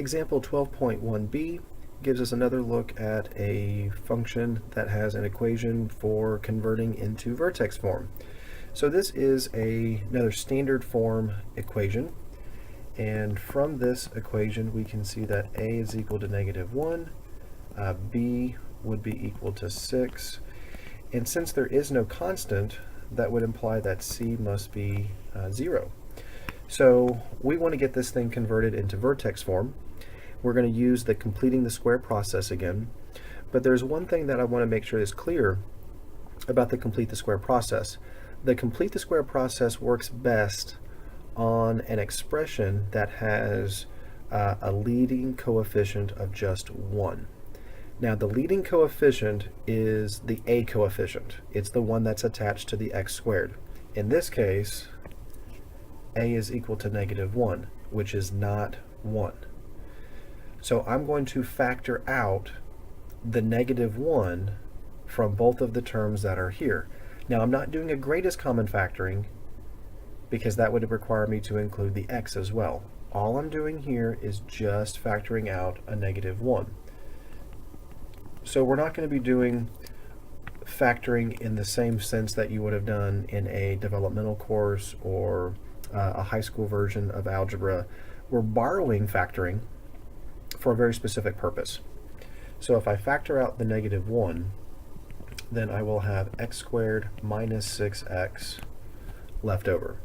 Example 12.1b gives us another look at a function that has an equation for converting into vertex form. So this is another standard form equation, and from this equation we can see that a is equal to -1, b would be equal to 6, and since there is no constant, that would imply that c must be 0. So we want to get this thing converted into vertex form. We're going to use the completing the square process again, but there's one thing that I want to make sure is clear about the complete the square process. The complete the square process works best on an expression that has a leading coefficient of just 1. Now the leading coefficient is the a coefficient. It's the one that's attached to the x squared. In this case, a is equal to -1, which is not 1. So I'm going to factor out the -1 from both of the terms that are here. Now I'm not doing a greatest common factoring because that would require me to include the x as well. All I'm doing here is just factoring out a -1. So we're not going to be doing factoring in the same sense that you would have done in a developmental course or a high school version of algebra. We're borrowing factoring for a very specific purpose. So if I factor out the -1, then I will have x squared minus 6x left over.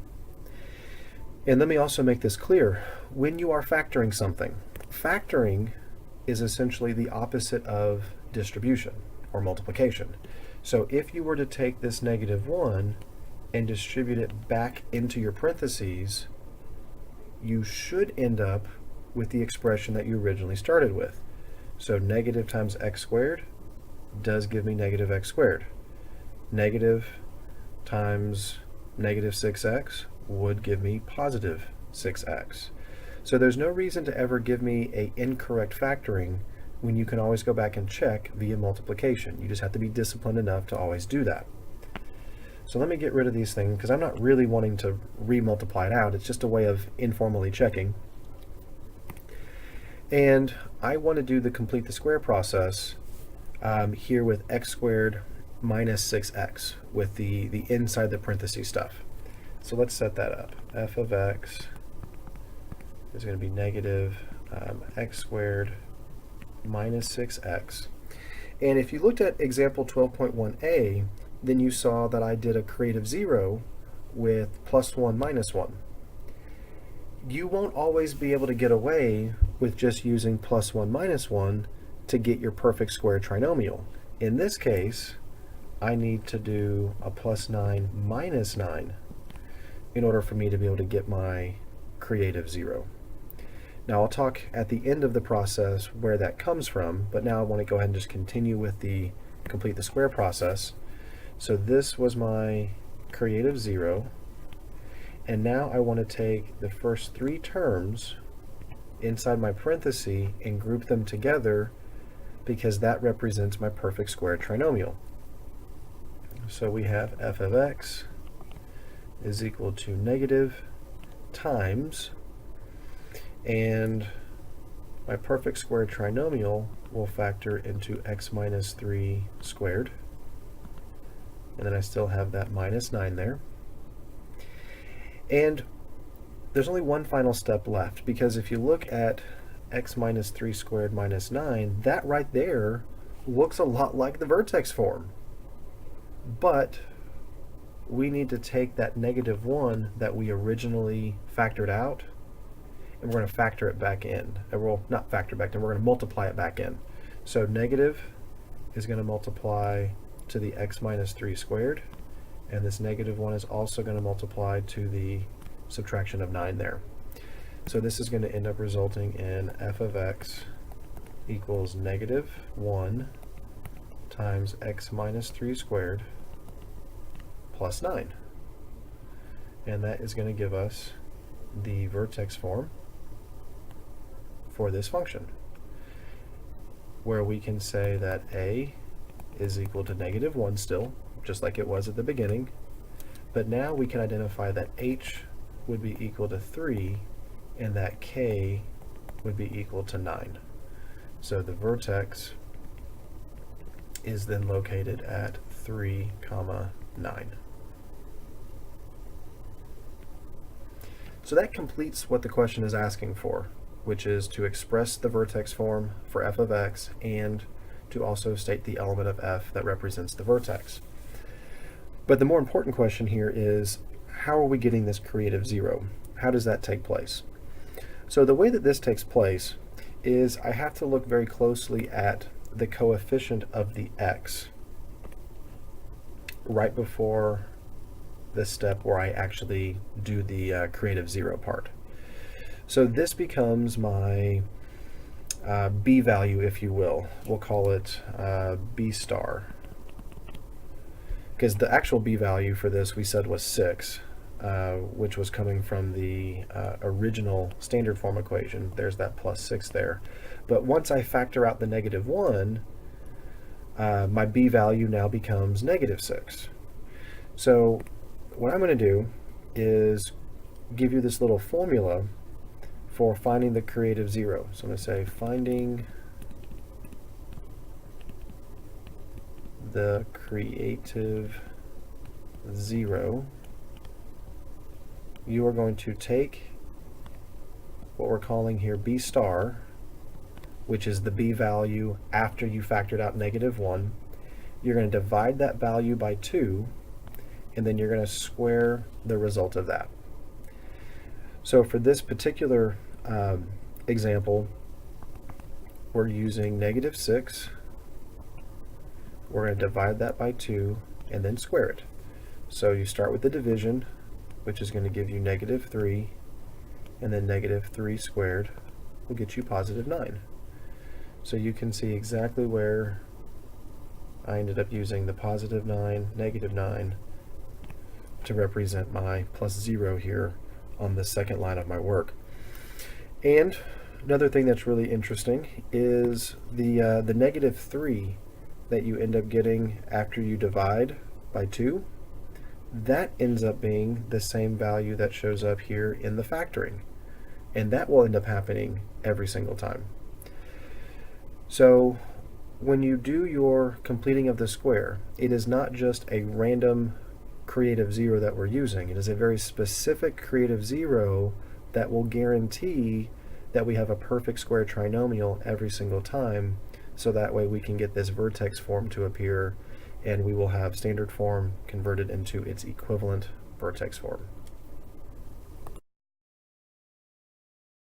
And let me also make this clear. When you are factoring something, factoring is essentially the opposite of distribution or multiplication. So if you were to take this -1 and distribute it back into your parentheses, you should end up with the expression that you originally started with. So negative times x squared does give me negative x squared. Negative times -6x would give me positive 6x. So there's no reason to ever give me an incorrect factoring when you can always go back and check via multiplication. You just have to be disciplined enough to always do that. So let me get rid of these things because I'm not really wanting to re-multiply it out. It's just a way of informally checking. And I want to do the complete the square process here with x squared minus 6x with the inside the parentheses stuff. So let's set that up. F of x is going to be negative x squared minus 6x. And if you looked at example 12.1a, then you saw that I did a creative 0 with +1 minus 1. You won't always be able to get away with just using +1 minus 1 to get your perfect square trinomial. In this case, I need to do a +9 minus 9 in order for me to be able to get my creative 0. Now I'll talk at the end of the process where that comes from, but now I want to go ahead and just continue with the complete the square process. So this was my creative 0, and now I want to take the first 3 terms inside my parenthesis and group them together because that represents my perfect square trinomial. So we have f of x is equal to negative times, and my perfect square trinomial will factor into x minus 3 squared, and then I still have that minus 9 there. And there's only one final step left, because if you look at x minus 3 squared minus 9, that right there looks a lot like the vertex form. But we need to take that -1 that we originally factored out, and we're going to factor it back in. Well, not factor back in, we're going to multiply it back in. So negative is going to multiply to the x minus 3 squared, and this -1 is also going to multiply to the subtraction of 9 there. So this is going to end up resulting in f of x equals -1 times x minus 3 squared plus 9. And that is going to give us the vertex form for this function, where we can say that a is equal to -1 still, just like it was at the beginning, but now we can identify that h would be equal to 3 and that k would be equal to 9. So the vertex is then located at 3, 9. So that completes what the question is asking for, which is to express the vertex form for f of x and to also state the element of f that represents the vertex. But the more important question here is, how are we getting this creative zero? How does that take place? So the way that this takes place is I have to look very closely at the coefficient of the x right before the step where I actually do the creative zero part. So this becomes my b value, if you will. We'll call it b star, because the actual b value for this we said was 6, which was coming from the original standard form equation. There's that plus 6 there. But once I factor out the -1, my b value now becomes -6. So what I'm going to do is give you this little formula for finding the creative zero. So I'm going to say finding the creative zero. You are going to take what we're calling here b star, which is the b value after you factored out -1. You're going to divide that value by 2, and then you're going to square the result of that. So for this particular example, we're using -6. We're going to divide that by 2 and then square it. So you start with the division, which is going to give you -3, and then -3 squared will get you +9. So you can see exactly where I ended up using the +9, -9 to represent my +0 here on the second line of my work. And another thing that's really interesting is the -3 that you end up getting after you divide by 2. That ends up being the same value that shows up here in the factoring. And that will end up happening every single time. So when you do your completing of the square, it is not just a random creative zero that we're using. It is a very specific creative zero that will guarantee that we have a perfect square trinomial every single time, so that way we can get this vertex form to appear and we will have standard form converted into its equivalent vertex form.